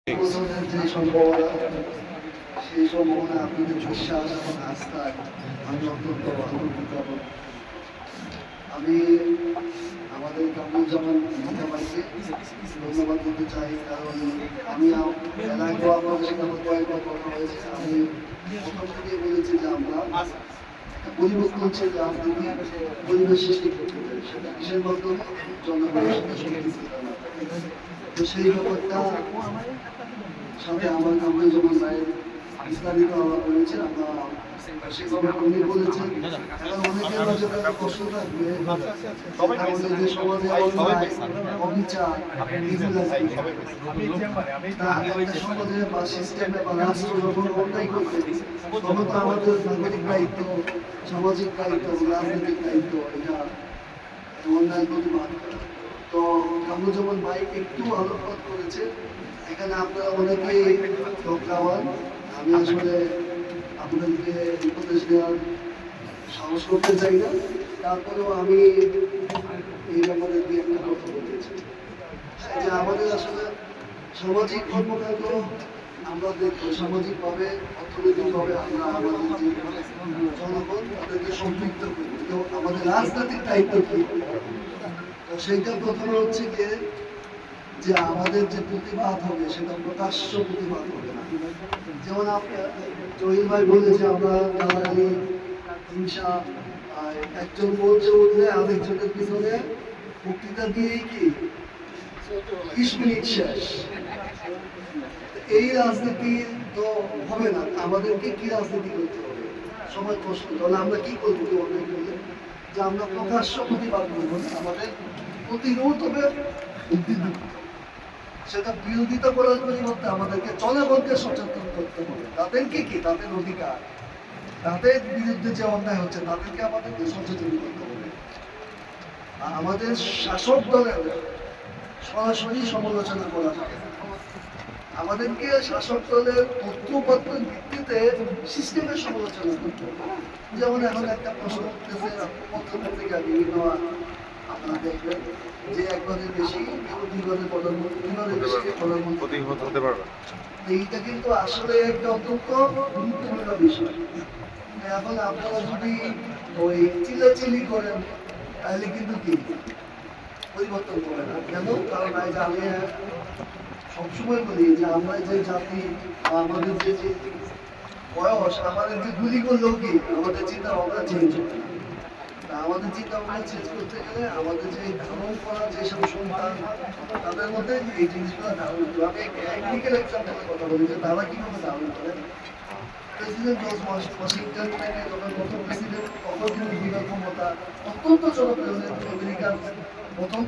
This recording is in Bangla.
যে সম্ভাবনা সেই সম্ভাবনা আপনাদের বিশ্বাস এবং আস্থায় আমি অত্যন্ত আনন্দিত। আমি আমাদের কামরুজ্জামান ভাইকে ধন্যবাদ দিতে চাই, কারণ আমি এর আগেও আপনাদের সাথে আমার কয়েকবার কথা হয়েছে। আমি প্রথম থেকে বলেছি যে আমরা একটা পরিবর্তনশীল রাজনীতি পরিবেশ সৃষ্টি করতে চাই, সেটা কিসের মাধ্যমে জনগণের সাথে সম্পৃক্ততা না থাকে। তো সেই ব্যাপারটা সাথে আমার কামরুজ্জামান ভাইয়ের বিস্তারিত আলাপ হয়েছে। আমরা সেভাবে উনি বলেছেন, এখন অনেকের মাঝে একটা প্রশ্ন থাকবে আমাদের যে সমাজে অন্যায় অবিচার এগুলো একটা সমাজে বা সিস্টেমে বা রাষ্ট্র যখন অন্যায় করবে তখন তো আমাদের নাগরিক দায়িত্ব, সামাজিক দায়িত্ব, রাজনৈতিক দায়িত্ব এটা অন্যায় প্রতিবাদ করা। তো কামরুজ্জামান ভাই একটু আলোকপাত করেছে, এখানে আপনারা অনেকেই দক্তাওয়ান। আমি আসলে আপনাদেরকে উপদেশ দেওয়ার সাহস করতে চাই না, তারপরেও আমি এই ব্যাপারে দিয়ে একটা কথা বলতে চাই যে আমাদের আসলে সামাজিক কর্মকাণ্ড আমরা দেখবো, সামাজিকভাবে অর্থনৈতিকভাবে আমরা আমাদের যে জনগণ তাদেরকে সম্পৃক্ত করি। তো আমাদের রাজনৈতিক দায়িত্ব কি? তো সেইটা প্রথমে হচ্ছে গিয়ে যে আমাদের যে প্রতিবাদ হবে সেটা প্রকাশ্য প্রতিবাদ হবে না। যেমন আপনার জহির ভাই বলে যে আমরা গালাগালি, হিংসা, একজন মঞ্চে উঠলে আরেকজনের পিছনে বক্তৃতা দিয়েই কি 20 মিনিট শেষ। এই রাজনীতি তো হবে না। আমাদেরকে কি রাজনীতি করতে হবে? সবার প্রশ্ন, তাহলে আমরা কি করবো? অনেক বলে যে আমরা প্রকাশ্য প্রতিবাদ করবো না, আমাদের প্রতিরোধ হবে বুদ্ধিদীপ্ত। সেটা বিরোধিতা করার পরিবর্তে আমাদেরকে জনগণকে সচেতন করতে হবে। তাদেরকে কি, তাদের অধিকার, তাদের বিরুদ্ধে যে অন্যায় হচ্ছে তাদেরকে আমাদেরকে সচেতন করতে হবে। আমাদের শাসক দলের সরাসরি সমালোচনা করা যাবে, আমাদেরকে শাসক দলের তথ্যপত্রের ভিত্তিতে সিস্টেমের সমালোচনা করতে হবে। যেমন এখন একটা প্রশ্ন উঠতেছে পত্রপত্রিকা বিভিন্ন, আপনারা দেখবেন যে একবারের বেশি দুইবারের প্রধানমন্ত্রী হতে পারবে। এইটা কিন্তু আসলে একটা অত্যন্ত গুরুত্বপূর্ণ বিষয়। এখন আপনারা যদি ওই চিল্লাচিল্লি করেন তাহলে কিন্তু কি পরিবর্তন করে না। কেন? কারণ আমি সবসময় বলি যে আমরা যে জাতি, আমাদের যে বয়স, আমাদের যে গুলি করলেও কি আমাদের চিন্তা ভাবনা চেঞ্জ হবে না। আমাদের চিন্তা ভাবনা চেঞ্জ করতে গেলে আমাদের যে ধারণ করা যেসব সন্তান তাদের মধ্যে এই জিনিসগুলো ধারণ করবে। আমি টেকনিক্যাল এক্সাম্পলের কথা বলি যে তারা কিভাবে ধারণ করে। প্রেসিডেন্ট জর্জ ওয়াশিংটন থেকে যখন প্রথম প্রেসিডেন্ট, তখন কিন্তু বিনা ক্ষমতা অত্যন্ত জনপ্রিয় আমেরিকার প্রথম